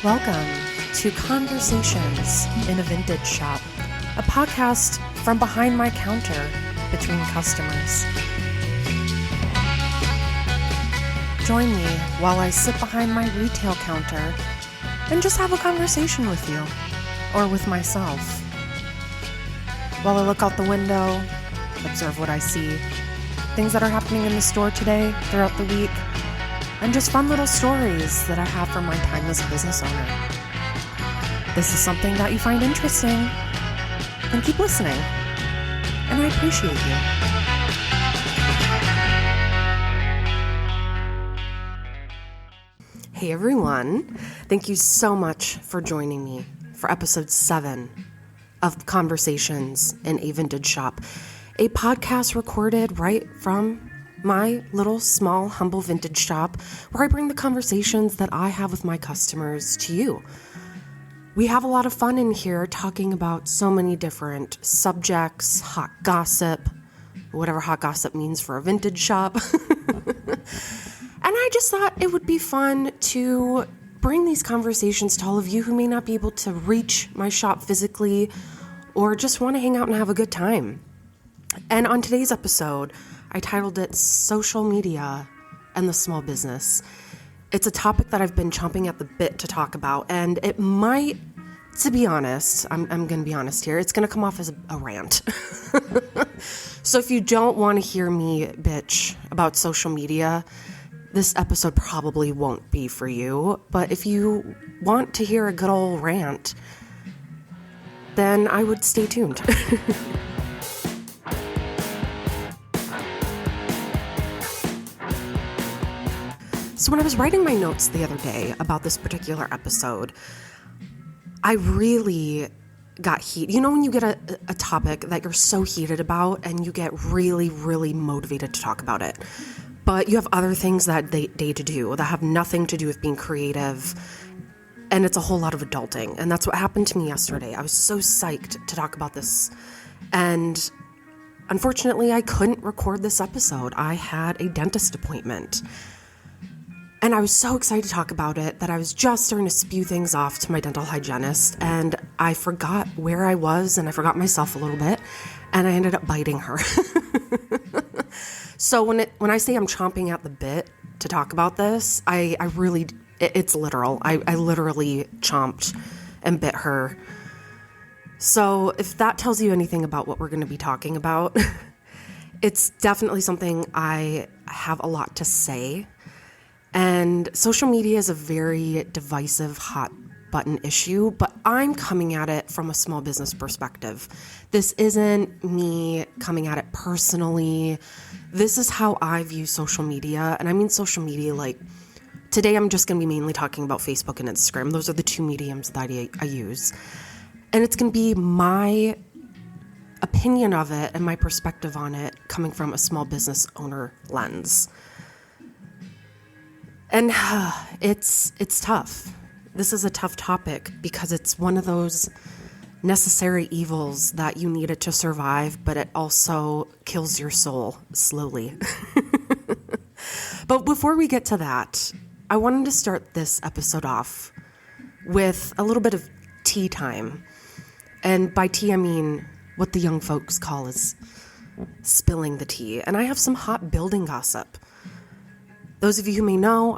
Welcome to Conversations in a Vintage Shop, a podcast from behind my counter between customers. Join me while I sit behind my retail counter and just have a conversation with you, or with myself. While I look out the window, observe what I see, things that are happening in the store today, throughout the week, and just fun little stories that I have from my time as a business owner. This is something that you find interesting, then keep listening, and I appreciate you. Hey everyone, thank you so much for joining me for episode 7 of Conversations in a Vintage Shop, a podcast recorded right from my little, small, humble vintage shop where I bring the conversations that I have with my customers to you. We have a lot of fun in here talking about so many different subjects, hot gossip, whatever hot gossip means for a vintage shop. And I just thought it would be fun to bring these conversations to all of you who may not be able to reach my shop physically or just want to hang out and have a good time. And on today's episode, I titled it Social Media and the Small Business. It's a topic that I've been chomping at the bit to talk about, and it might, to be honest, I'm going to be honest here, it's going to come off as a rant. So if you don't want to hear me bitch about social media, this episode probably won't be for you. But if you want to hear a good old rant, then I would stay tuned. So when I was writing my notes the other day about this particular episode, I really got heat. You know when you get a topic that you're so heated about and you get really, really motivated to talk about it, but you have other things that day to do that have nothing to do with being creative, and it's a whole lot of adulting. And that's what happened to me yesterday. I was so psyched to talk about this, and unfortunately I couldn't record this episode. I had a dentist appointment. And I was so excited to talk about it that I was just starting to spew things off to my dental hygienist, and I forgot where I was, and I forgot myself a little bit, and I ended up biting her. So when I say I'm chomping at the bit to talk about this, I really, it's literal. I literally chomped and bit her. So if that tells you anything about what we're going to be talking about, it's definitely something I have a lot to say. And social media is a very divisive, hot button issue, but I'm coming at it from a small business perspective. This isn't me coming at it personally. This is how I view social media. And I mean social media, like today I'm just going to be mainly talking about Facebook and Instagram. Those are the two mediums that I use. And it's going to be my opinion of it and my perspective on it coming from a small business owner lens. And it's tough. This is a tough topic because it's one of those necessary evils that you need it to survive, but it also kills your soul slowly. But before we get to that, I wanted to start this episode off with a little bit of tea time. And by tea, I mean what the young folks call is spilling the tea. And I have some hot building gossip. Those of you who may know,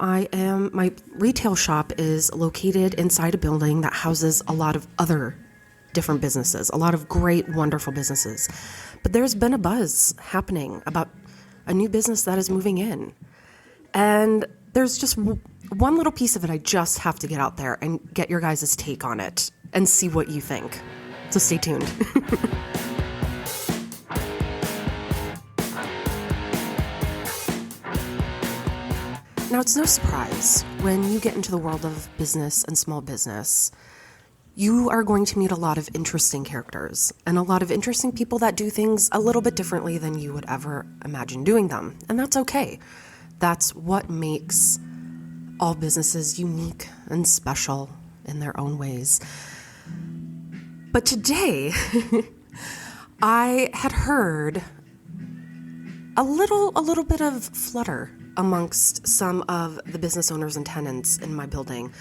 my retail shop is located inside a building that houses a lot of other different businesses, a lot of great, wonderful businesses. But there's been a buzz happening about a new business that is moving in. And there's just one little piece of it I just have to get out there and get your guys' take on it and see what you think. So stay tuned. Now, it's no surprise when you get into the world of business and small business, you are going to meet a lot of interesting characters and a lot of interesting people that do things a little bit differently than you would ever imagine doing them. And that's okay. That's what makes all businesses unique and special in their own ways. But today, I had heard a little bit of flutter amongst some of the business owners and tenants in my building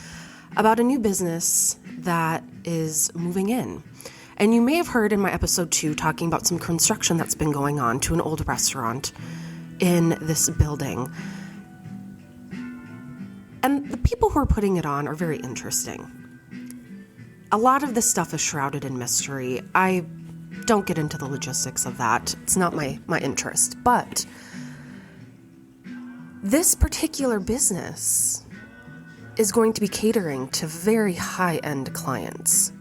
about a new business that is moving in. And you may have heard in my episode 2 talking about some construction that's been going on to an old restaurant in this building. And the people who are putting it on are very interesting. A lot of this stuff is shrouded in mystery. I don't get into the logistics of that. It's not my interest. But this particular business is going to be catering to very high-end clients.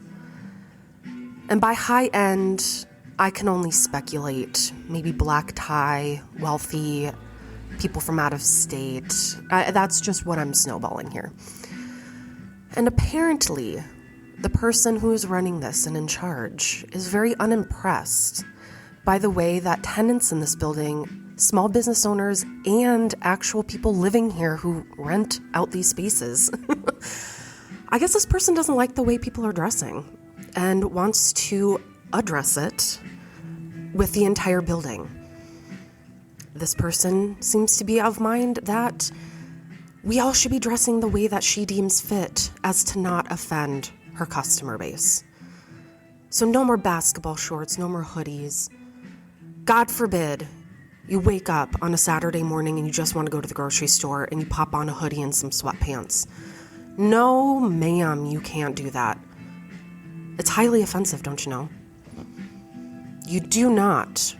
And by high-end, I can only speculate. Maybe black tie, wealthy, people from out of state. That's just what I'm snowballing here. And apparently, the person who is running this and in charge is very unimpressed by the way that tenants in this building, small business owners, and actual people living here who rent out these spaces. I guess this person doesn't like the way people are dressing and wants to address it with the entire building. This person seems to be of mind that we all should be dressing the way that she deems fit as to not offend her customer base. So no more basketball shorts, no more hoodies. God forbid you wake up on a Saturday morning and you just want to go to the grocery store and you pop on a hoodie and some sweatpants. No, ma'am, you can't do that. It's highly offensive, don't you know? You do not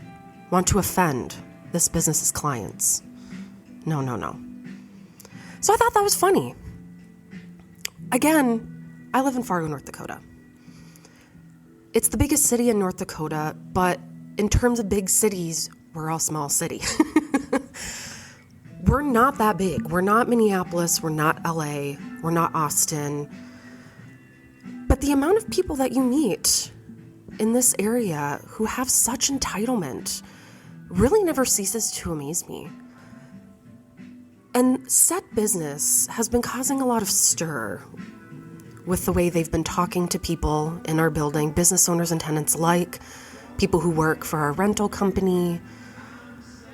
want to offend this business's clients. No. So I thought that was funny. Again, I live in Fargo, North Dakota. It's the biggest city in North Dakota, but in terms of big cities, we're a small city. We're not that big. We're not Minneapolis. We're not LA. We're not Austin. But the amount of people that you meet in this area who have such entitlement really never ceases to amaze me. And said business has been causing a lot of stir with the way they've been talking to people in our building, business owners and tenants alike, people who work for our rental company.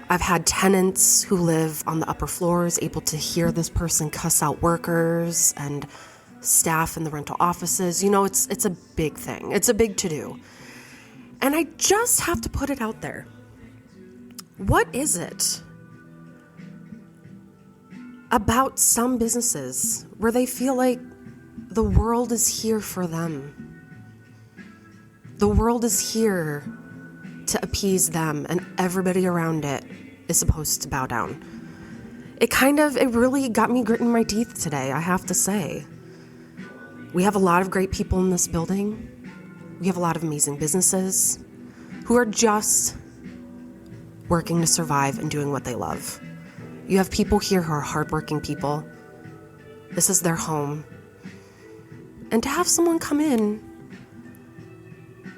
I've had tenants who live on the upper floors able to hear this person cuss out workers and staff in the rental offices. You know, it's a big thing. It's a big to-do. And I just have to put it out there. What is it about some businesses where they feel like the world is here for them? The world is here to appease them, and everybody around it is supposed to bow down. It really got me gritting my teeth today, I have to say. We have a lot of great people in this building. We have a lot of amazing businesses who are just working to survive and doing what they love. You have people here who are hardworking people. This is their home. And to have someone come in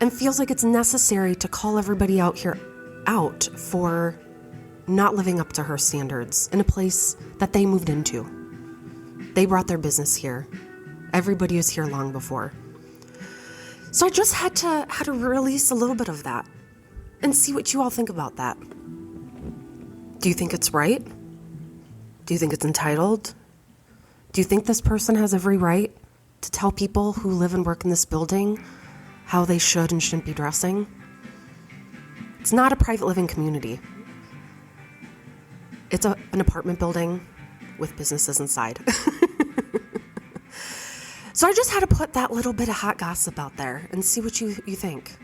and feels like it's necessary to call everybody out for not living up to her standards in a place that they moved into. They brought their business here. Everybody was here long before. So I just had to release a little bit of that and see what you all think about that. Do you think it's right? Do you think it's entitled? Do you think this person has every right to tell people who live and work in this building how they should and shouldn't be dressing? It's not a private living community. It's an apartment building with businesses inside. So I just had to put that little bit of hot gossip out there and see what you think.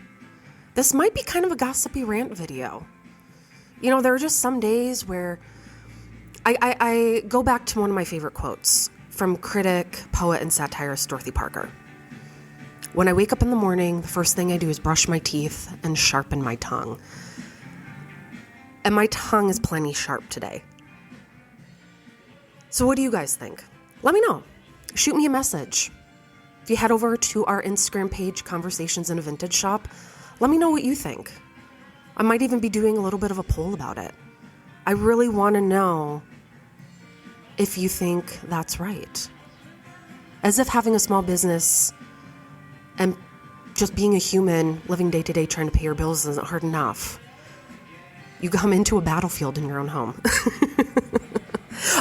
This might be kind of a gossipy rant video. You know, there are just some days where I go back to one of my favorite quotes from critic, poet, and satirist Dorothy Parker. When I wake up in the morning, the first thing I do is brush my teeth and sharpen my tongue. And my tongue is plenty sharp today. So what do you guys think? Let me know. Shoot me a message. If you head over to our Instagram page, Conversations in a Vintage Shop, let me know what you think. I might even be doing a little bit of a poll about it. I really want to know if you think that's right. As if having a small business and just being a human, living day to day, trying to pay your bills isn't hard enough. You come into a battlefield in your own home.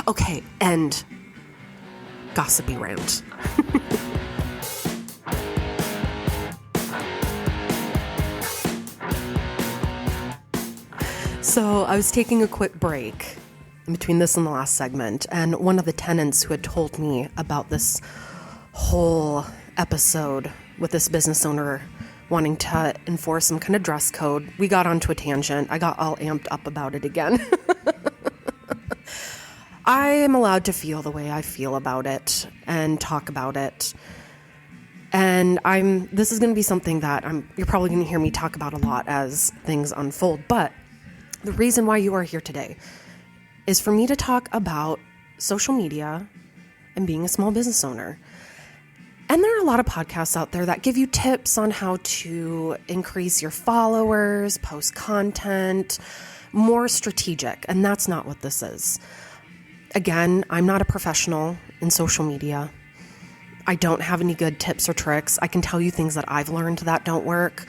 Okay, end gossipy rant. So I was taking a quick break in between this and the last segment, and one of the tenants who had told me about this whole episode with this business owner wanting to enforce some kind of dress code, we got onto a tangent. I got all amped up about it again. I am allowed to feel the way I feel about it and talk about it. And this is going to be something that you're probably going to hear me talk about a lot as things unfold. But the reason why you are here today is for me to talk about social media and being a small business owner. And there are a lot of podcasts out there that give you tips on how to increase your followers, post content, more strategic. And that's not what this is. Again, I'm not a professional in social media. I don't have any good tips or tricks. I can tell you things that I've learned that don't work.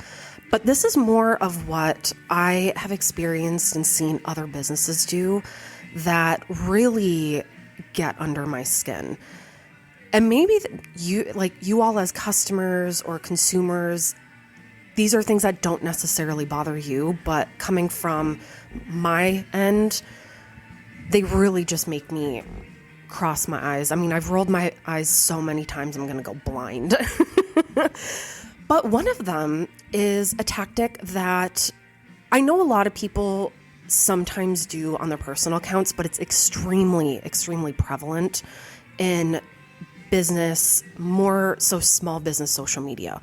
But this is more of what I have experienced and seen other businesses do that really get under my skin. And maybe you all as customers or consumers, these are things that don't necessarily bother you, but coming from my end, they really just make me cross my eyes. I mean, I've rolled my eyes so many times I'm going to go blind. But one of them is a tactic that I know a lot of people sometimes do on their personal accounts, but it's extremely, extremely prevalent in business, more so small business social media.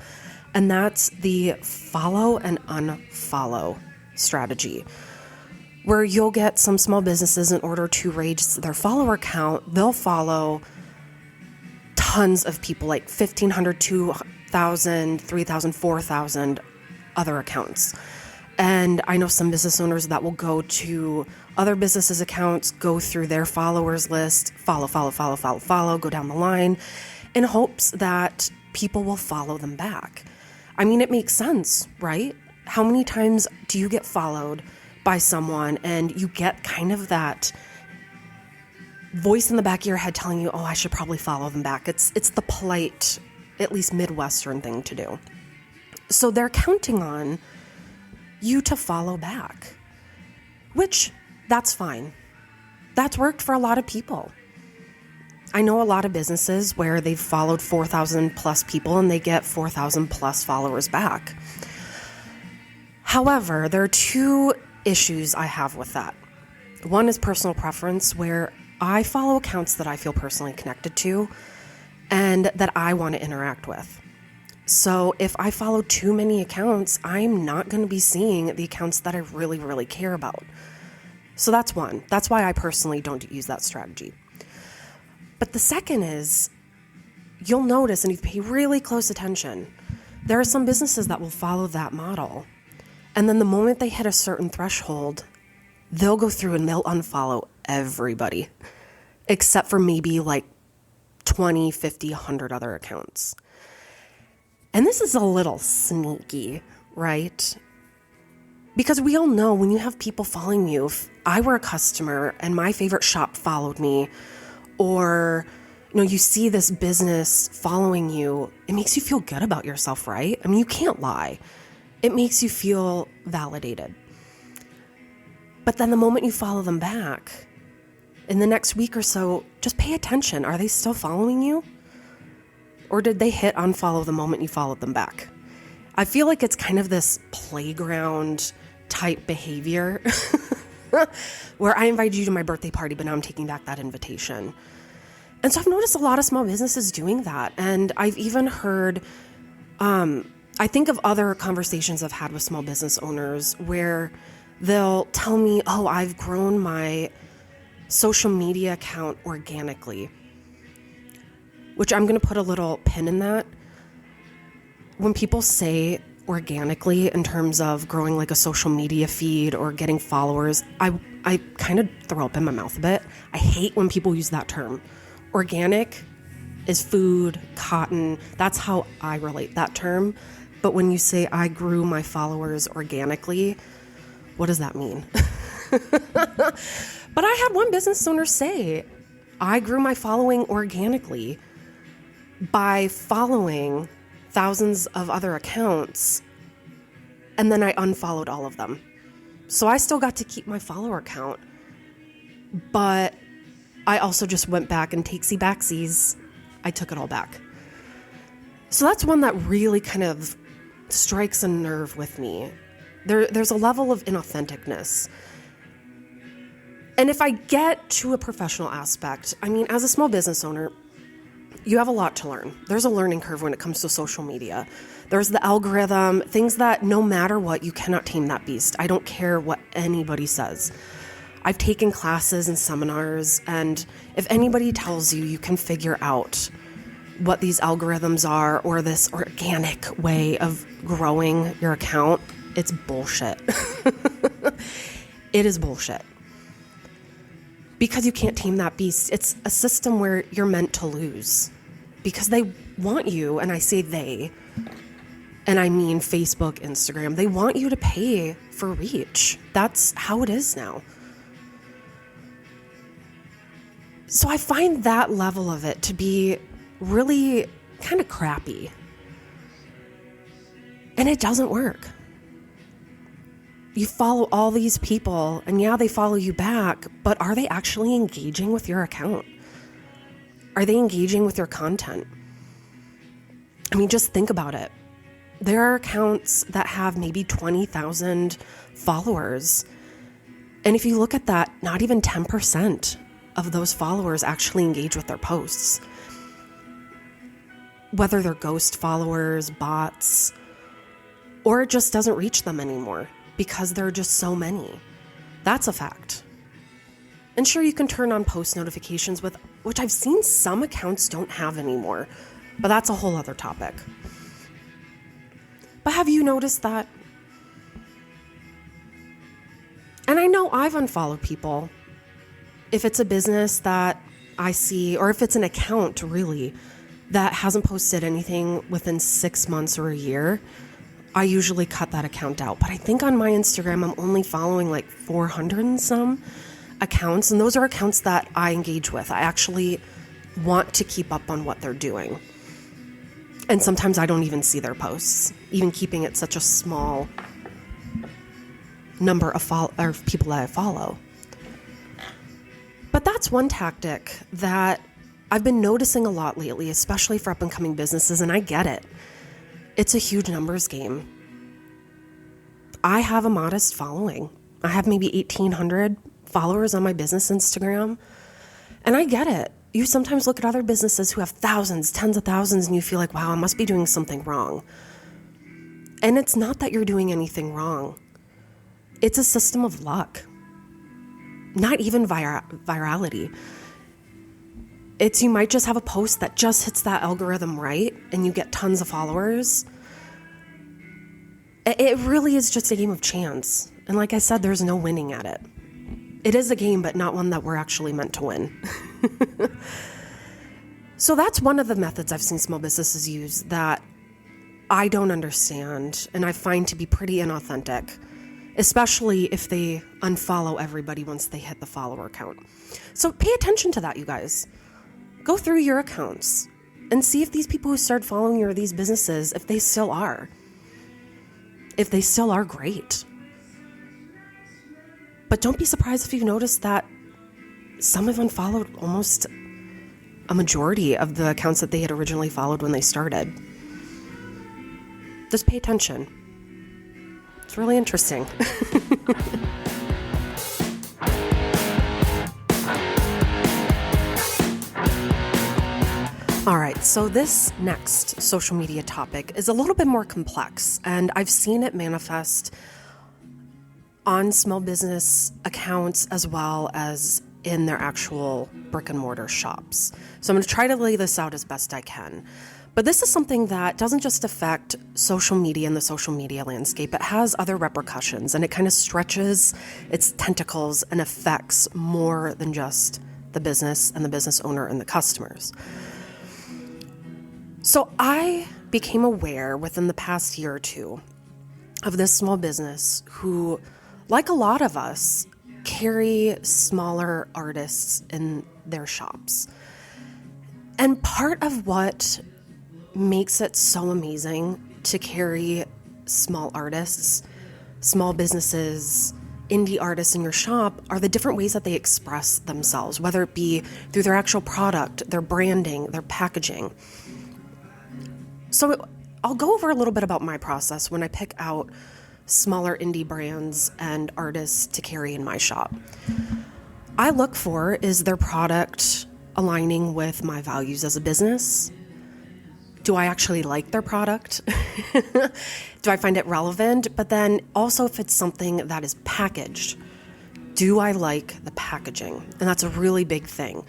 And that's the follow and unfollow strategy, where you'll get some small businesses in order to raise their follower count. They'll follow tons of people, like 1,500, 2,000, 3,000, 4,000 other accounts. And I know some business owners that will go to other businesses' accounts, go through their followers list, follow, go down the line in hopes that people will follow them back. I mean, it makes sense, right? How many times do you get followed by someone and you get kind of that voice in the back of your head telling you, oh, I should probably follow them back. It's the polite, at least Midwestern thing to do. So they're counting on you to follow back, which that's fine. That's worked for a lot of people. I know a lot of businesses where they've followed 4,000 plus people and they get 4,000 plus followers back. However, there are two issues I have with that. One is personal preference, where I follow accounts that I feel personally connected to and that I want to interact with. So if I follow too many accounts, I'm not going to be seeing the accounts that I really, really care about. So that's one. That's why I personally don't use that strategy. But the second is, you'll notice, and if you pay really close attention, there are some businesses that will follow that model. And then the moment they hit a certain threshold, they'll go through and they'll unfollow everybody, except for maybe like 20, 50, 100 other accounts. And this is a little sneaky, right? Because we all know when you have people following you, if I were a customer and my favorite shop followed me, or you see this business following you, it makes you feel good about yourself, right? I mean, you can't lie. It makes you feel validated. But then the moment you follow them back, in the next week or so, just pay attention. Are they still following you? Or did they hit unfollow the moment you followed them back? I feel like it's kind of this playground type behavior where I invited you to my birthday party, but now I'm taking back that invitation. And so I've noticed a lot of small businesses doing that. And I've even heard, I think of other conversations I've had with small business owners where they'll tell me, oh, I've grown my social media account organically, which I'm going to put a little pin in that. When people say organically in terms of growing like a social media feed or getting followers, I kind of throw up in my mouth a bit. I hate when people use that term. Organic is food, cotton. That's how I relate that term. But when you say I grew my followers organically, what does that mean? But I had one business owner say, I grew my following organically by following thousands of other accounts, and then I unfollowed all of them. So I still got to keep my follower count, but I also just went back and takesy backsies. I took it all back. So that's one that really kind of strikes a nerve with me. There's a level of inauthenticness. And if I get to a professional aspect, I mean, as a small business owner, you have a lot to learn. There's a learning curve when it comes to social media. There's the algorithm, things that no matter what, you cannot tame that beast. I don't care what anybody says. I've taken classes and seminars, and if anybody tells you you can figure out what these algorithms are or this organic way of growing your account, it's bullshit. It is bullshit. Because you can't tame that beast. It's a system where you're meant to lose. Because they want you, and I say they, and I mean Facebook, Instagram, they want you to pay for reach. That's how it is now. So I find that level of it to be really kind of crappy. And it doesn't work. You follow all these people, and yeah, they follow you back, but are they actually engaging with your account? Are they engaging with your content? I mean, just think about it. There are accounts that have maybe 20,000 followers. And if you look at that, not even 10% of those followers actually engage with their posts. Whether they're ghost followers, bots, or it just doesn't reach them anymore because there are just so many. That's a fact. And sure, you can turn on post notifications, which I've seen some accounts don't have anymore, but that's a whole other topic. But have you noticed that? And I know I've unfollowed people. If it's a business that I see, or if it's an account really, that hasn't posted anything within 6 months or a year, I usually cut that account out. But I think on my Instagram, I'm only following like 400 and some accounts. And those are accounts that I engage with. I actually want to keep up on what they're doing. And sometimes I don't even see their posts, even keeping it such a small number of people that I follow. But that's one tactic that I've been noticing a lot lately, especially for up-and-coming businesses, and I get it. It's a huge numbers game. I have a modest following. I have maybe 1,800 followers on my business Instagram, and I get it. You sometimes look at other businesses who have thousands, tens of thousands, and you feel like, wow, I must be doing something wrong. And it's not that you're doing anything wrong. It's a system of luck. Not even virality. It's you might just have a post that just hits that algorithm right and you get tons of followers. It really is just a game of chance. And like I said, there's no winning at it. It is a game, but not one that we're actually meant to win. So that's one of the methods I've seen small businesses use that I don't understand and I find to be pretty inauthentic, especially if they unfollow everybody once they hit the follower count. So pay attention to that, you guys. Go through your accounts and see if these people who started following you are these businesses, if they still are. If they still are, great. But don't be surprised if you notice that some have unfollowed almost a majority of the accounts that they had originally followed when they started. Just pay attention. It's really interesting. All right, so this next social media topic is a little bit more complex, and I've seen it manifest on small business accounts as well as in their actual brick and mortar shops. So I'm going to try to lay this out as best I can. But this is something that doesn't just affect social media and the social media landscape. It has other repercussions, and it kind of stretches its tentacles and affects more than just the business and the business owner and the customers. So I became aware within the past year or two of this small business who, like a lot of us, carry smaller artists in their shops. And part of what makes it so amazing to carry small artists, small businesses, indie artists in your shop are the different ways that they express themselves, whether it be through their actual product, their branding, their packaging. So I'll go over a little bit about my process when I pick out smaller indie brands and artists to carry in my shop. I look for, is their product aligning with my values as a business? Do I actually like their product? Do I find it relevant? But then also if it's something that is packaged, do I like the packaging? And that's a really big thing.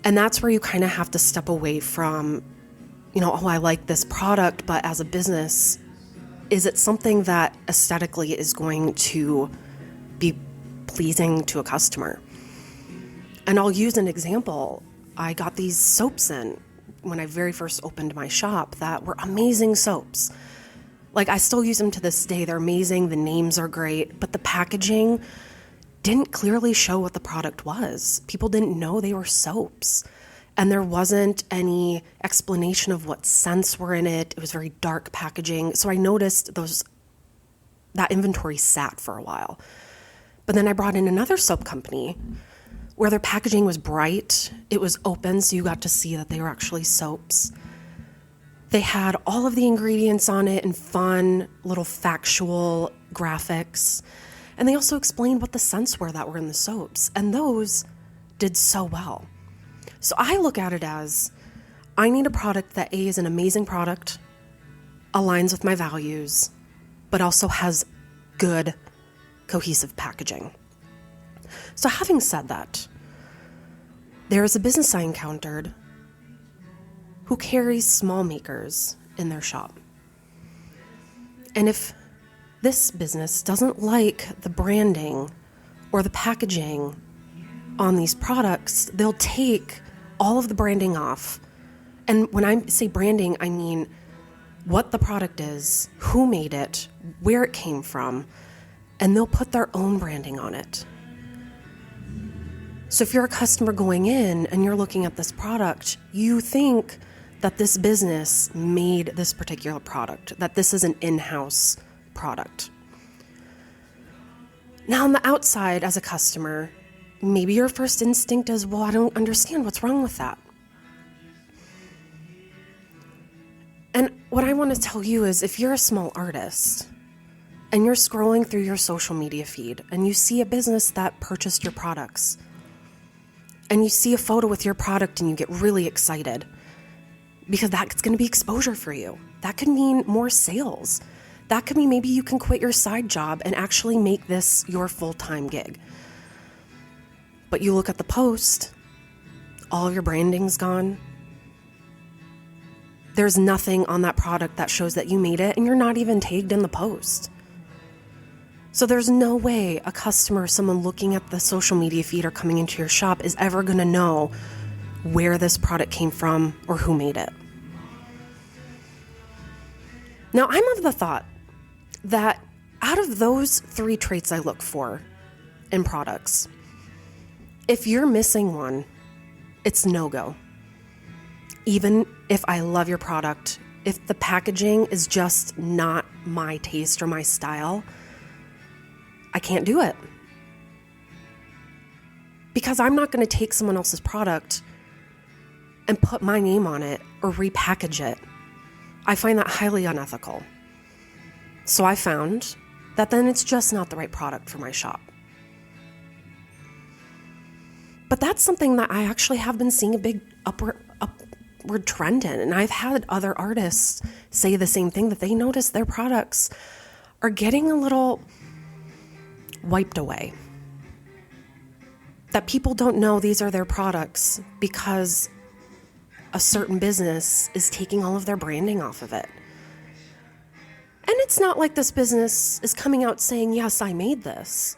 And that's where you kind of have to step away from, I like this product, but as a business, is it something that aesthetically is going to be pleasing to a customer? And I'll use an example. I got these soaps in when I very first opened my shop that were amazing soaps. Like, I still use them to this day. They're amazing. The names are great, but the packaging didn't clearly show what the product was. People didn't know they were soaps. And there wasn't any explanation of what scents were in it. It was very dark packaging. So I noticed that inventory sat for a while. But then I brought in another soap company where their packaging was bright. It was open, so you got to see that they were actually soaps. They had all of the ingredients on it and fun little factual graphics. And they also explained what the scents were that were in the soaps. And those did so well. So I look at it as, I need a product that A, is an amazing product, aligns with my values, but also has good, cohesive packaging. So having said that, there is a business I encountered who carries small makers in their shop. And if this business doesn't like the branding or the packaging on these products, they'll take all of the branding off. And when I say branding, I mean what the product is, who made it, where it came from, and they'll put their own branding on it. So if you're a customer going in and you're looking at this product, you think that this business made this particular product, that this is an in-house product. Now on the outside as a customer, maybe your first instinct is, well, I don't understand what's wrong with that. And what I want to tell you is, if you're a small artist and you're scrolling through your social media feed and you see a business that purchased your products and you see a photo with your product and you get really excited because that's going to be exposure for you. That could mean more sales. That could mean maybe you can quit your side job and actually make this your full-time gig. But you look at the post, all of your branding's gone. There's nothing on that product that shows that you made it, and you're not even tagged in the post. So there's no way a customer, someone looking at the social media feed or coming into your shop, is ever going to know where this product came from or who made it. Now, I'm of the thought that out of those 3 traits I look for in products, if you're missing one, it's no-go. Even if I love your product, if the packaging is just not my taste or my style, I can't do it. Because I'm not going to take someone else's product and put my name on it or repackage it. I find that highly unethical. So I found that then it's just not the right product for my shop. But that's something that I actually have been seeing a big upward trend in. And I've had other artists say the same thing, that they notice their products are getting a little wiped away. That people don't know these are their products because a certain business is taking all of their branding off of it. And it's not like this business is coming out saying, yes, I made this.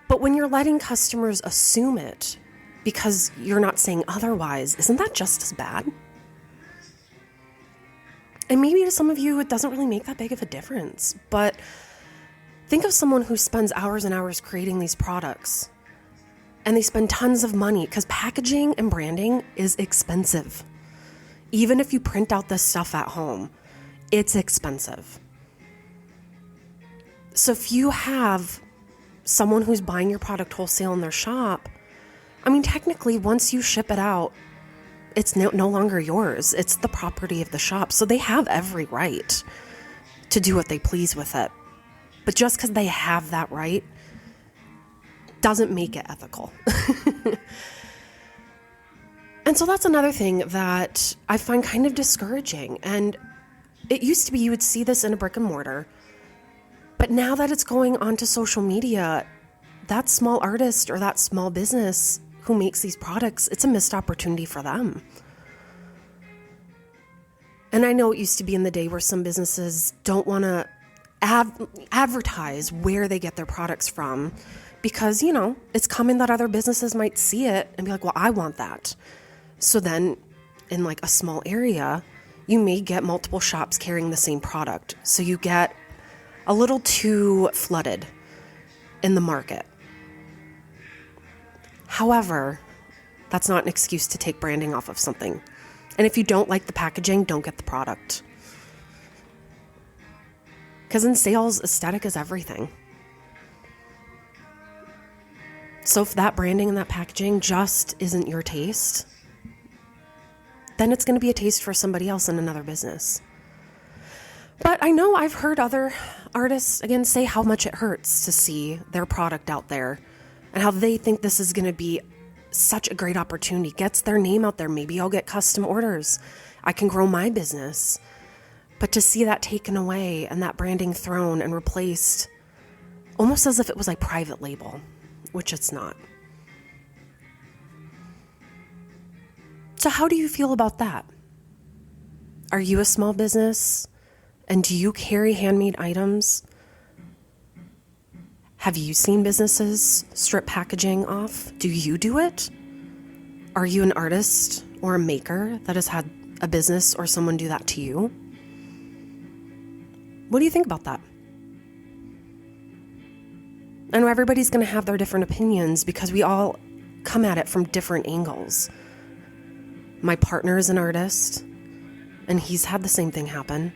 But when you're letting customers assume it because you're not saying otherwise, isn't that just as bad? And maybe to some of you, it doesn't really make that big of a difference. But Think of someone who spends hours and hours creating these products, and they spend tons of money because packaging and branding is expensive. Even if you print out this stuff at home, it's expensive. So if you have someone who's buying your product wholesale in their shop, I mean, technically, once you ship it out, it's no longer yours. It's the property of the shop. So they have every right to do what they please with it. But just because they have that right doesn't make it ethical. And so that's another thing that I find kind of discouraging. And it used to be you would see this in a brick and mortar. But now that it's going onto social media, that small artist or that small business who makes these products, it's a missed opportunity for them. And I know it used to be in the day where some businesses don't want to advertise where they get their products from because, you know, it's common that other businesses might see it and be like, well, I want that. So then in like a small area, you may get multiple shops carrying the same product. So you get a little too flooded in the market. However, that's not an excuse to take branding off of something. And if you don't like the packaging, don't get the product. Because in sales, aesthetic is everything. So if that branding and that packaging just isn't your taste, then it's going to be a taste for somebody else in another business. But I know I've heard other artists, again, say how much it hurts to see their product out there and how they think this is going to be such a great opportunity. Gets their name out there. Maybe I'll get custom orders. I can grow my business. But to see that taken away and that branding thrown and replaced almost as if it was like private label, which it's not. So how do you feel about that? Are you a small business? And do you carry handmade items? Have you seen businesses strip packaging off? Do you do it? Are you an artist or a maker that has had a business or someone do that to you? What do you think about that? I know everybody's going to have their different opinions because we all come at it from different angles. My partner is an artist, and he's had the same thing happen.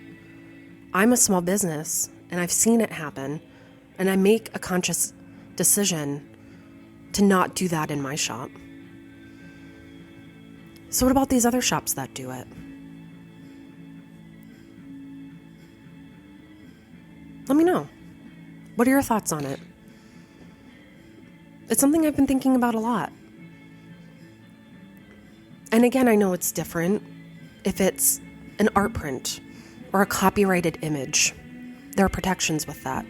I'm a small business, and I've seen it happen, and I make a conscious decision to not do that in my shop. So what about these other shops that do it? Let me know. What are your thoughts on it? It's something I've been thinking about a lot. And again, I know it's different if it's an art print or a copyrighted image. There are protections with that.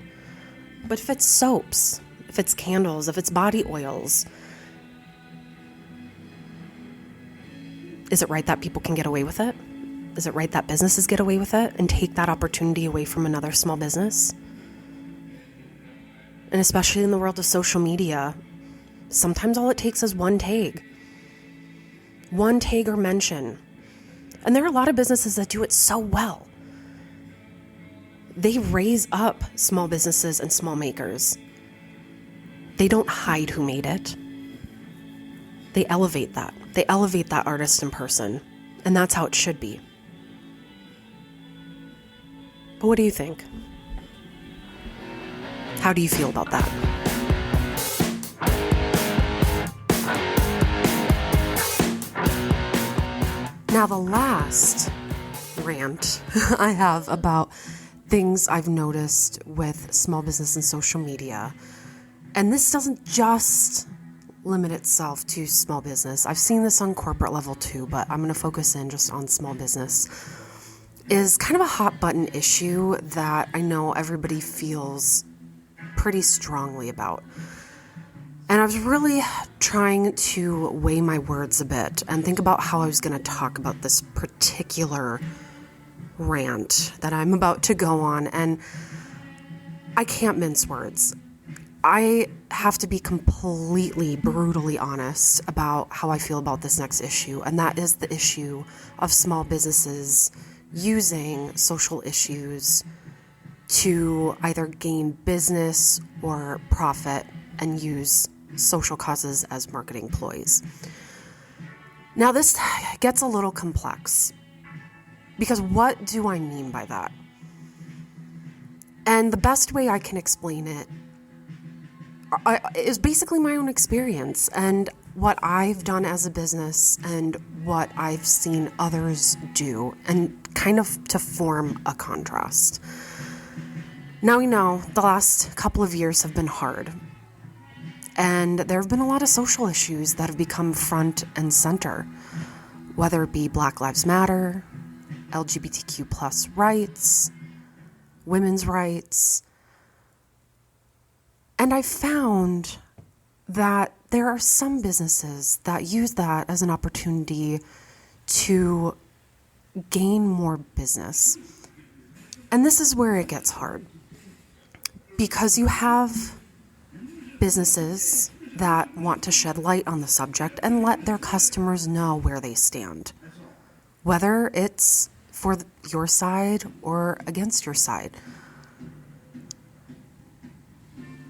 But if it's soaps, if it's candles, if it's body oils, is it right that people can get away with it? Is it right that businesses get away with it and take that opportunity away from another small business? And especially in the world of social media, sometimes all it takes is one tag or mention. And there are a lot of businesses that do it so well. They raise up small businesses and small makers. They don't hide who made it. They elevate that. They elevate that artist in person. And that's how it should be. But what do you think? How do you feel about that? Now, the last rant I have about things I've noticed with small business and social media, and this doesn't just limit itself to small business. I've seen this on corporate level too, but I'm going to focus in just on small business, is kind of a hot button issue that I know everybody feels pretty strongly about. And I was really trying to weigh my words a bit and think about how I was going to talk about this particular rant that I'm about to go on. And I can't mince words. I have to be completely, brutally honest about how I feel about this next issue. And that is the issue of small businesses using social issues to either gain business or profit and use social causes as marketing ploys. Now, this gets a little complex because what do I mean by that? And the best way I can explain it is basically my own experience and what I've done as a business and what I've seen others do, and kind of to form a contrast. Now we know the last couple of years have been hard, and there have been a lot of social issues that have become front and center, whether it be Black Lives Matter, LGBTQ plus rights, women's rights. And I found that there are some businesses that use that as an opportunity to gain more business. And this is where it gets hard, because you have businesses that want to shed light on the subject and let their customers know where they stand, whether it's for your side or against your side.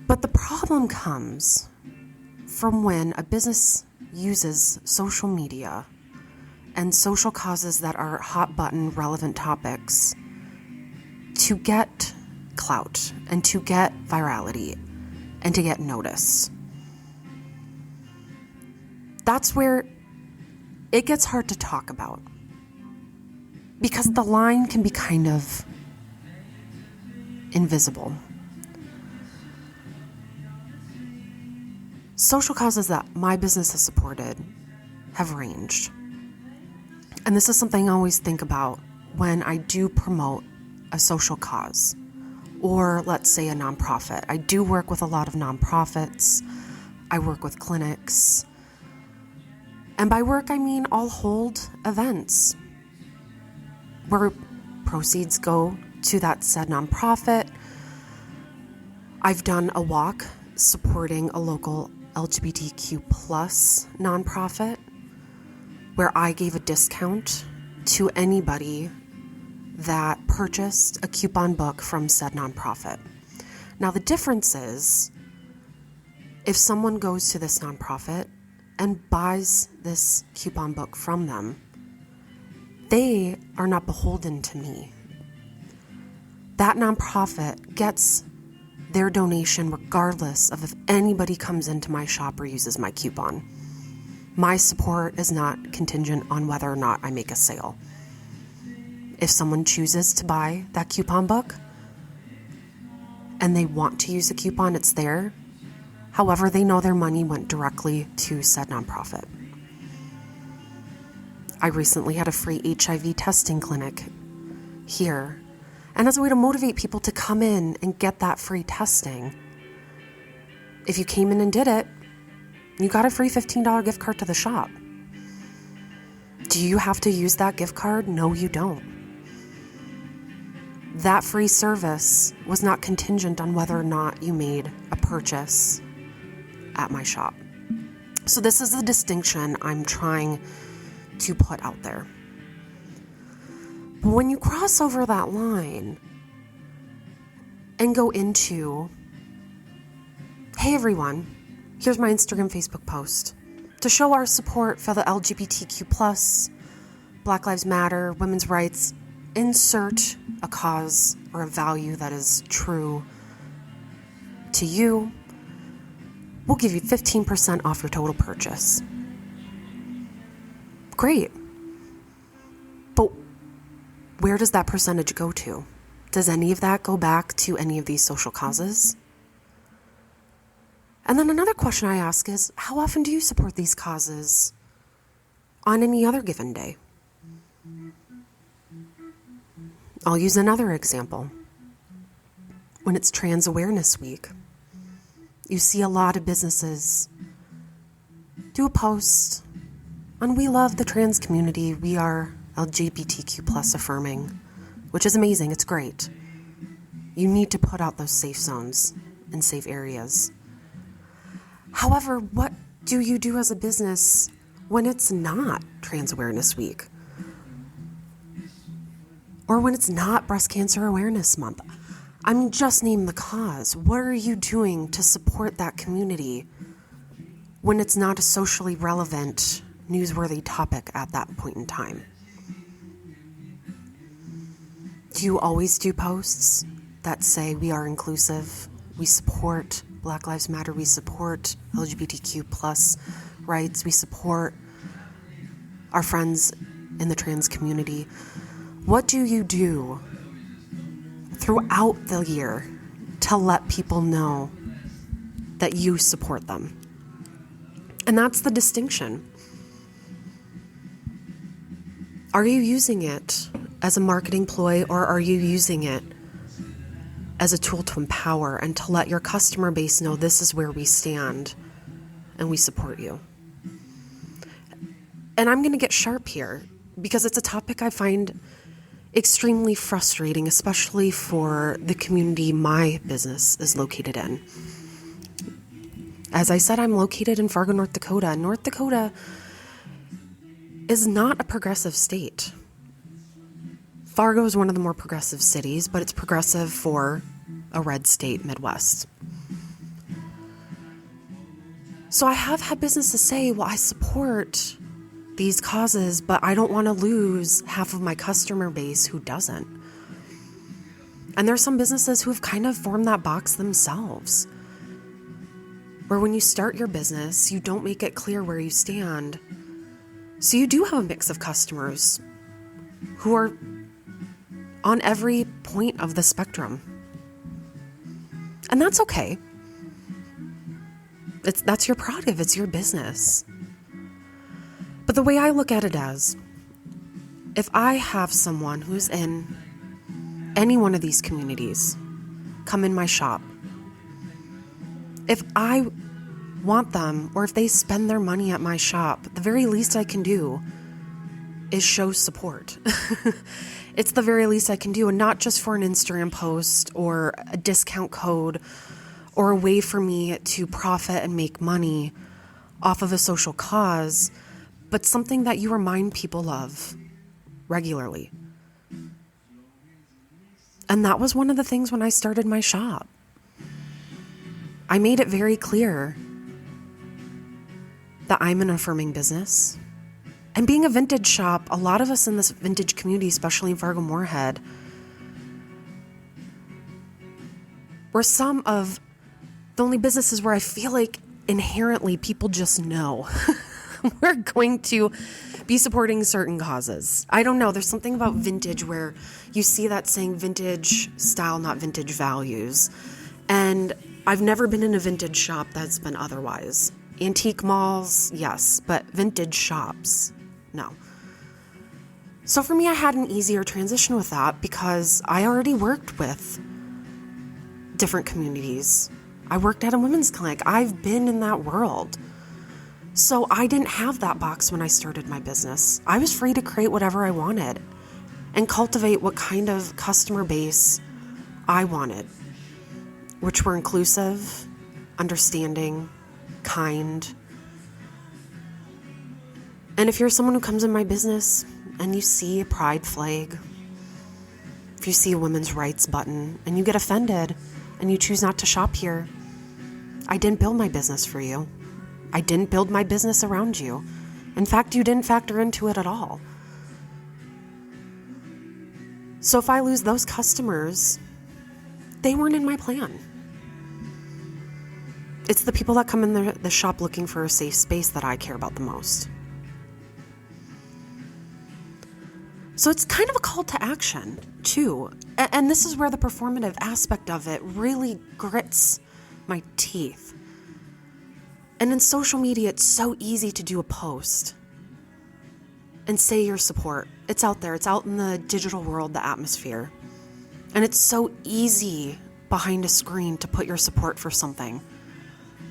But the problem comes from when a business uses social media and social causes that are hot button relevant topics to get clout and to get virality and to get notice. That's where it gets hard to talk about, because the line can be kind of invisible. Social causes that my business has supported have ranged. And this is something I always think about when I do promote a social cause, or let's say a nonprofit. I do work with a lot of nonprofits. I work with clinics. And by work, I mean I'll hold events where proceeds go to that said nonprofit. I've done a walk supporting a local LGBTQ plus nonprofit where I gave a discount to anybody that purchased a coupon book from said nonprofit. Now, the difference is, if someone goes to this nonprofit and buys this coupon book from them, they are not beholden to me. That nonprofit gets their donation regardless of if anybody comes into my shop or uses my coupon. My support is not contingent on whether or not I make a sale. If someone chooses to buy that coupon book and they want to use a coupon, it's there. However, they know their money went directly to said nonprofit. I recently had a free HIV testing clinic here. And as a way to motivate people to come in and get that free testing, if you came in and did it, you got a free $15 gift card to the shop. Do you have to use that gift card? No, you don't. That free service was not contingent on whether or not you made a purchase at my shop. So this is the distinction I'm trying to put out there. But when you cross over that line and go into, hey everyone, here's my Instagram, Facebook post to show our support for the LGBTQ plus, Black Lives Matter, women's rights, insert a cause or a value that is true to you, we'll give you 15% off your total purchase. Great. But where does that percentage go to? Does any of that go back to any of these social causes? And then another question I ask is, how often do you support these causes on any other given day? I'll use another example. When it's Trans Awareness Week, you see a lot of businesses do a post on "We love the trans community, we are LGBTQ plus affirming," which is amazing, it's great. You need to put out those safe zones and safe areas. However, what do you do as a business when it's not Trans Awareness Week? Or when it's not Breast Cancer Awareness Month? just naming the cause. What are you doing to support that community when it's not a socially relevant, newsworthy topic at that point in time? Do you always do posts that say we are inclusive, we support Black Lives Matter, we support LGBTQ plus rights, we support our friends in the trans community? What do you do throughout the year to let people know that you support them? And that's the distinction. Are you using it as a marketing ploy, or are you using it as a tool to empower and to let your customer base know this is where we stand and we support you? And I'm going to get sharp here because it's a topic I find extremely frustrating, especially for the community my business is located in. As I said, I'm located in Fargo, North Dakota. North Dakota is not a progressive state. Fargo is one of the more progressive cities, but it's progressive for a red state, Midwest. So I have had businesses say, well, I support these causes, but I don't want to lose half of my customer base who doesn't. And there's some businesses who have kind of formed that box themselves, where when you start your business, you don't make it clear where you stand. So you do have a mix of customers who are on every point of the spectrum. And that's okay. That's your prerogative, it's your business. But the way I look at it as, if I have someone who's in any one of these communities come in my shop, if I want them, or if they spend their money at my shop, the very least I can do is show support. It's the very least I can do, and not just for an Instagram post or a discount code or a way for me to profit and make money off of a social cause, but something that you remind people of regularly. And that was one of the things when I started my shop. I made it very clear that I'm an affirming business. And being a vintage shop, a lot of us in this vintage community, especially in Fargo Moorhead, we're some of the only businesses where I feel like inherently people just know we're going to be supporting certain causes. I don't know. There's something about vintage where you see that saying vintage style, not vintage values. And I've never been in a vintage shop that's been otherwise. Antique malls, yes, but vintage shops, no. So for me, I had an easier transition with that because I already worked with different communities. I worked at a women's clinic. I've been in that world. So I didn't have that box when I started my business. I was free to create whatever I wanted and cultivate what kind of customer base I wanted, which were inclusive, understanding, kind. And if you're someone who comes in my business and you see a pride flag, if you see a women's rights button and you get offended and you choose not to shop here, I didn't build my business for you. I didn't build my business around you. In fact, you didn't factor into it at all. So if I lose those customers, they weren't in my plan. It's the people that come in the shop looking for a safe space that I care about the most. So it's kind of a call to action, too. And this is where the performative aspect of it really grits my teeth. And in social media, it's so easy to do a post and say your support. It's out there. It's out in the digital world, the atmosphere. And it's so easy behind a screen to put your support for something.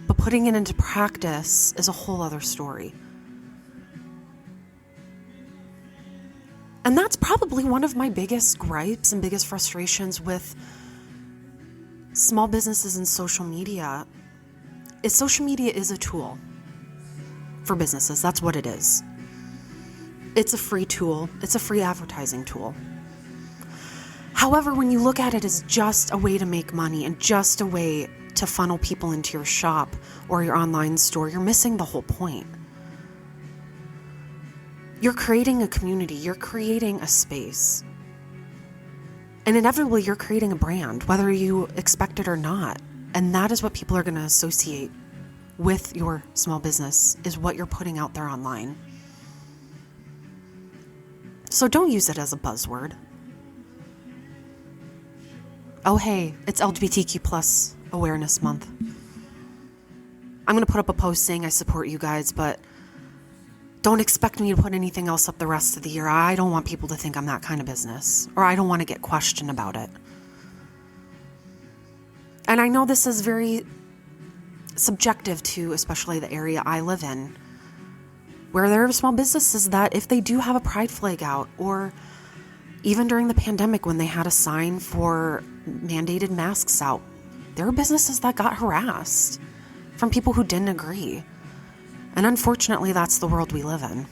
But putting it into practice is a whole other story. And that's probably one of my biggest gripes and biggest frustrations with small businesses and social media is social media is a tool for businesses. That's what it is. It's a free tool. It's a free advertising tool. However, when you look at it as just a way to make money and just a way to funnel people into your shop or your online store, you're missing the whole point. You're creating a community, you're creating a space. And inevitably, you're creating a brand, whether you expect it or not. And that is what people are going to associate with your small business, is what you're putting out there online. So don't use it as a buzzword. Oh, hey, it's LGBTQ plus Awareness Month. I'm going to put up a post saying I support you guys, but don't expect me to put anything else up the rest of the year. I don't want people to think I'm that kind of business, or I don't want to get questioned about it. And I know this is very subjective to especially the area I live in, where there are small businesses that if they do have a pride flag out, or even during the pandemic when they had a sign for mandated masks out, there were businesses that got harassed from people who didn't agree. And unfortunately, that's the world we live in.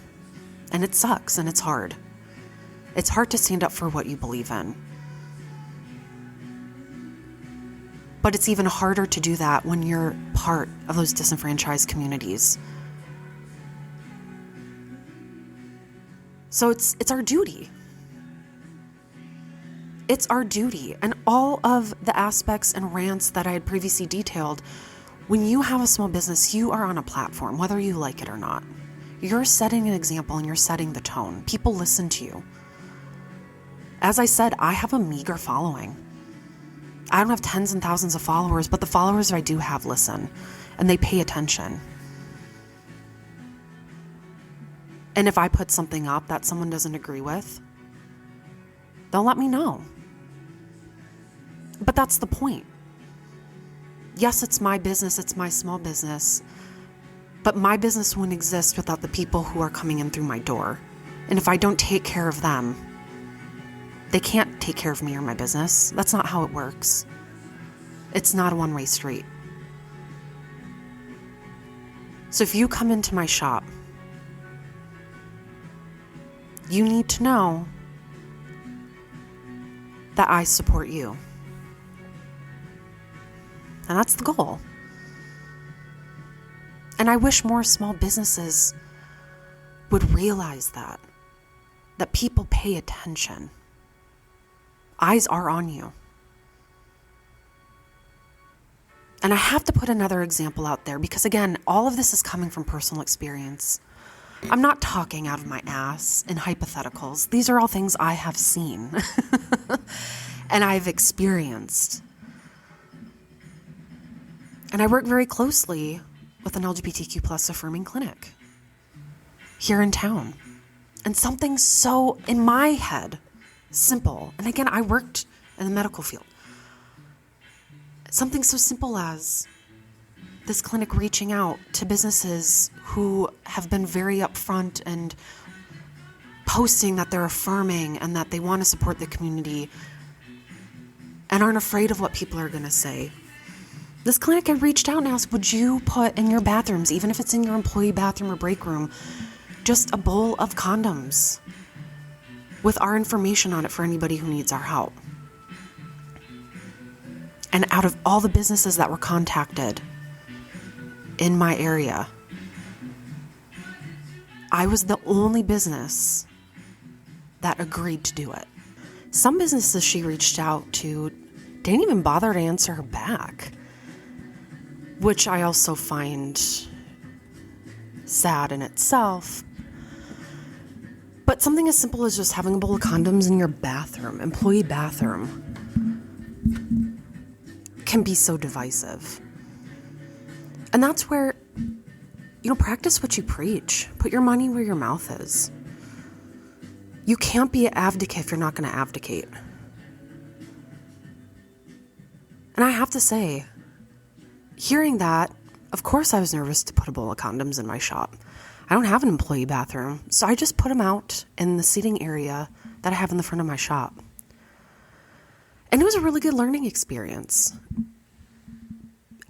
And it sucks and it's hard. It's hard to stand up for what you believe in. But it's even harder to do that when you're part of those disenfranchised communities. So it's our duty. It's our duty. And all of the aspects and rants that I had previously detailed, when you have a small business, you are on a platform, whether you like it or not. You're setting an example and you're setting the tone. People listen to you. As I said, I have a meager following. I don't have tens and thousands of followers, but the followers that I do have listen and they pay attention. And if I put something up that someone doesn't agree with, they'll let me know. But that's the point. Yes, it's my business, it's my small business, but my business wouldn't exist without the people who are coming in through my door. And if I don't take care of them, they can't take care of me or my business. That's not how it works. It's not a one-way street. So if you come into my shop, you need to know that I support you. And that's the goal. And I wish more small businesses would realize that people pay attention. Eyes are on you. And I have to put another example out there because, again, all of this is coming from personal experience. I'm not talking out of my ass in hypotheticals. These are all things I have seen and I've experienced. And I work very closely with an LGBTQ plus affirming clinic here in town. And something so, in my head, simple. And again, I worked in the medical field. Something so simple as this clinic reaching out to businesses who have been very upfront and posting that they're affirming and that they want to support the community and aren't afraid of what people are going to say. This clinic had reached out and asked, would you put in your bathrooms, even if it's in your employee bathroom or break room, just a bowl of condoms with our information on it for anybody who needs our help? And out of all the businesses that were contacted in my area, I was the only business that agreed to do it. Some businesses she reached out to didn't even bother to answer her back, which I also find sad in itself. But something as simple as just having a bowl of condoms in your bathroom, employee bathroom, can be so divisive. And that's where, practice what you preach. Put your money where your mouth is. You can't be an advocate if you're not going to advocate. And I have to say, hearing that, of course I was nervous to put a bowl of condoms in my shop. I don't have an employee bathroom, so I just put them out in the seating area that I have in the front of my shop. And it was a really good learning experience.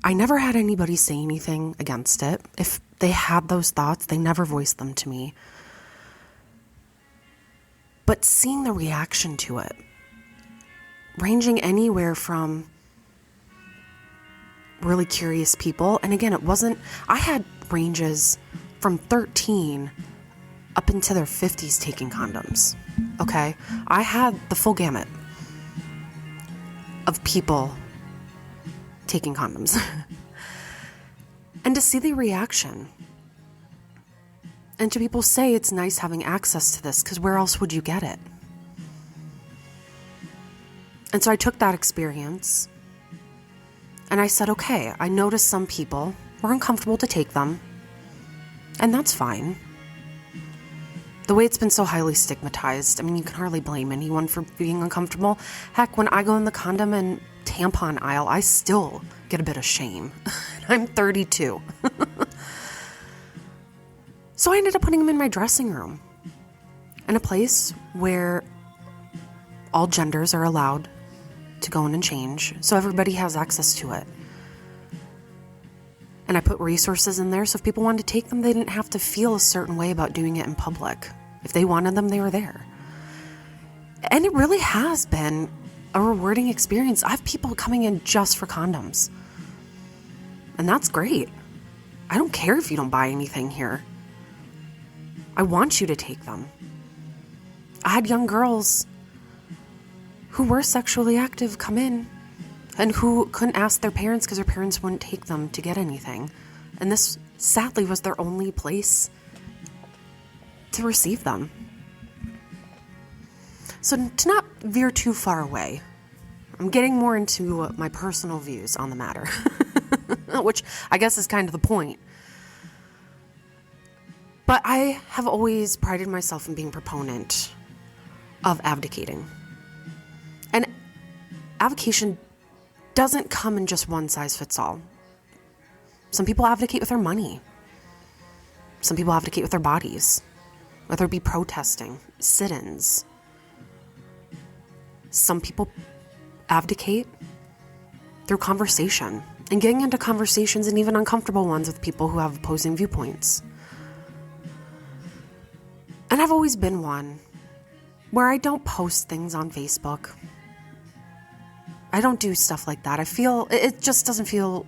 I never had anybody say anything against it. If they had those thoughts, they never voiced them to me. But seeing the reaction to it ranging anywhere from really curious people. And again, I had ranges from 13 up into their 50s taking condoms. Okay. I had the full gamut of people taking condoms. And to see the reaction, and to people say it's nice having access to this, because where else would you get it? And so I took that experience and I said, okay, I noticed some people were uncomfortable to take them, and that's fine. The way it's been so highly stigmatized, I mean, you can hardly blame anyone for being uncomfortable. Heck, when I go in the condom and tampon aisle, I still get a bit of shame. I'm 32. So I ended up putting them in my dressing room, in a place where all genders are allowed to go in and change, so everybody has access to it. And I put resources in there so if people wanted to take them, they didn't have to feel a certain way about doing it in public. If they wanted them, they were there. And it really has been a rewarding experience. I have people coming in just for condoms. And that's great. I don't care if you don't buy anything here. I want you to take them. I had young girls who were sexually active come in and who couldn't ask their parents because their parents wouldn't take them to get anything. And this, sadly, was their only place to receive them. So to not veer too far away, I'm getting more into my personal views on the matter, which I guess is kind of the point. But I have always prided myself in being a proponent of abdicating. And avocation doesn't come in just one size fits all. Some people abdicate with their money. Some people abdicate with their bodies, whether it be protesting, sit-ins. Some people abdicate through conversation and getting into conversations, and even uncomfortable ones, with people who have opposing viewpoints. And I've always been one where I don't post things on Facebook. I don't do stuff like that. I feel it just doesn't feel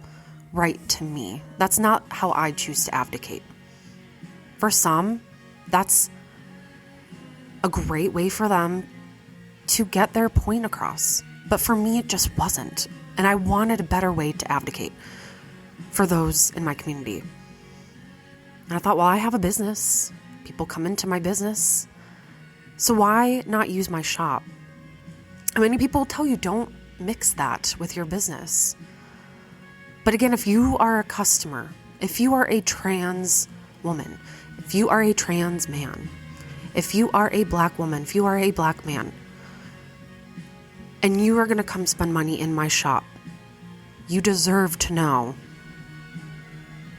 right to me. That's not how I choose to abdicate. For some, that's a great way for them to get their point across. But for me, it just wasn't. And I wanted a better way to abdicate for those in my community. And I thought, well, I have a business. People come into my business. So why not use my shop? And many people tell you don't mix that with your business. But again, if you are a customer, if you are a trans woman, if you are a trans man, if you are a black woman, if you are a black man, and you are going to come spend money in my shop, you deserve to know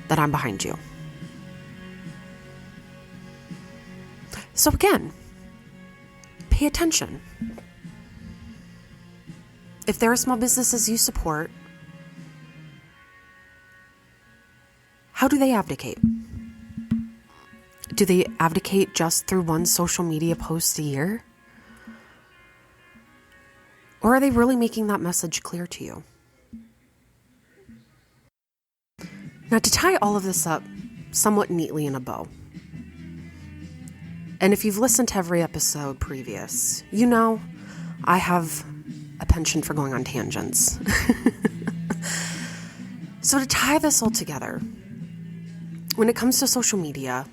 that I'm behind you. So again, pay attention. If there are small businesses you support, how do they abdicate? Do they abdicate just through one social media post a year? Or are they really making that message clear to you? Now, to tie all of this up somewhat neatly in a bow, and if you've listened to every episode previous, you know I have a penchant for going on tangents. So to tie this all together, when it comes to social media,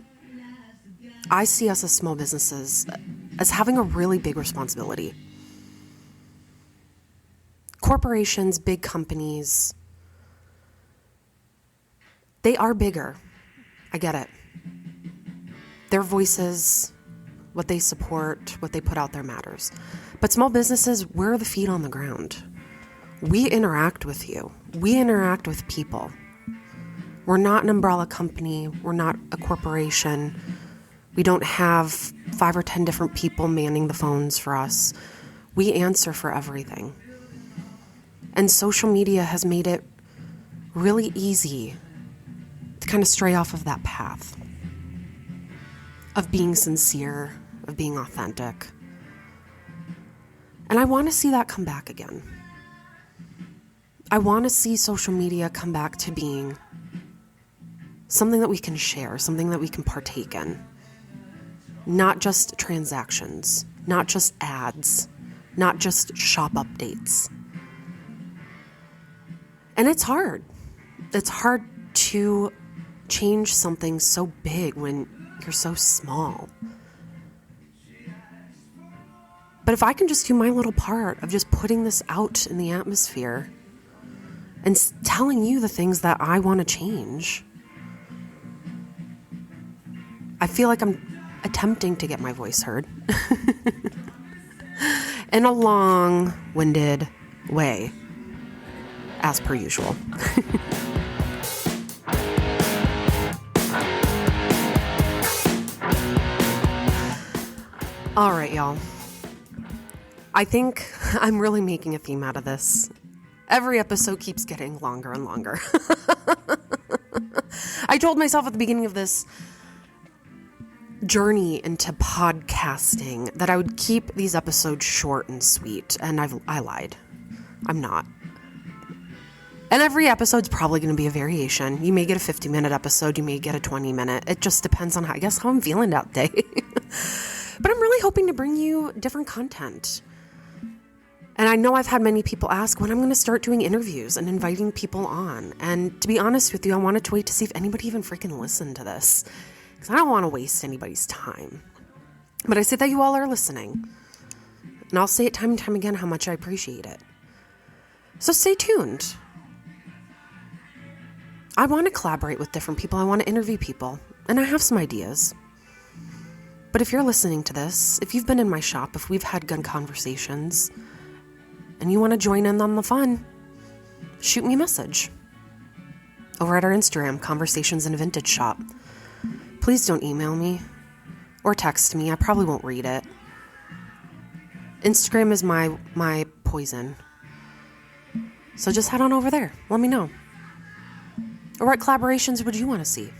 I see us as small businesses as having a really big responsibility. Corporations, big companies, they are bigger. I get it. Their voices, what they support, what they put out there matters. But small businesses, we're the feet on the ground. We interact with you. We interact with people. We're not an umbrella company. We're not a corporation. We don't have 5 or 10 different people manning the phones for us. We answer for everything. And social media has made it really easy to kind of stray off of that path of being sincere, of being authentic. And I want to see that come back again. I want to see social media come back to being something that we can share, something that we can partake in. Not just transactions, not just ads, not just shop updates. And it's hard. It's hard to change something so big when you're so small. But if I can just do my little part of just putting this out in the atmosphere and telling you the things that I want to change, I feel like I'm attempting to get my voice heard in a long-winded way, as per usual. All right, y'all. I think I'm really making a theme out of this. Every episode keeps getting longer and longer. I told myself at the beginning of this journey into podcasting that I would keep these episodes short and sweet, and I lied. I'm not. And every episode's probably going to be a variation. You may get a 50-minute episode, you may get a 20-minute. It just depends on how I'm feeling that day. But I'm really hoping to bring you different content. And I know I've had many people ask when I'm going to start doing interviews and inviting people on. And to be honest with you, I wanted to wait to see if anybody even freaking listened to this, because I don't want to waste anybody's time. But I say that you all are listening. And I'll say it time and time again how much I appreciate it. So stay tuned. I want to collaborate with different people. I want to interview people. And I have some ideas. But if you're listening to this, if you've been in my shop, if we've had good conversations, and you want to join in on the fun, shoot me a message over at our Instagram, Conversations in a Vintage Shop. Please don't email me or text me. I probably won't read it. Instagram is my poison. So just head on over there. Let me know. Or what collaborations would you want to see?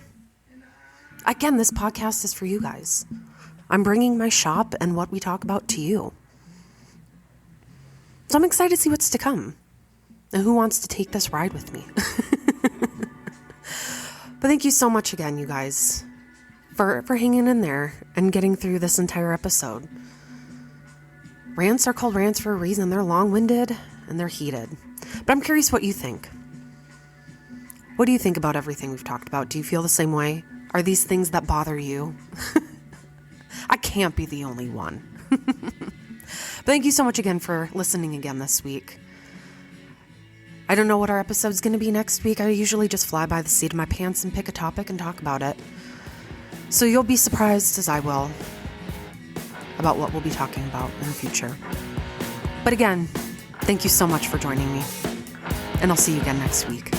Again, this podcast is for you guys. I'm bringing my shop and what we talk about to you. So I'm excited to see what's to come and who wants to take this ride with me. But thank you so much again, you guys, for hanging in there and getting through this entire episode. Rants are called rants for a reason. They're long-winded and they're heated. But I'm curious what you think. What do you think about everything we've talked about? Do you feel the same way? Are these things that bother you? I can't be the only one. But thank you so much again for listening again this week. I don't know what our episode's going to be next week. I usually just fly by the seat of my pants and pick a topic and talk about it. So you'll be surprised, as I will, about what we'll be talking about in the future. But again, thank you so much for joining me. And I'll see you again next week.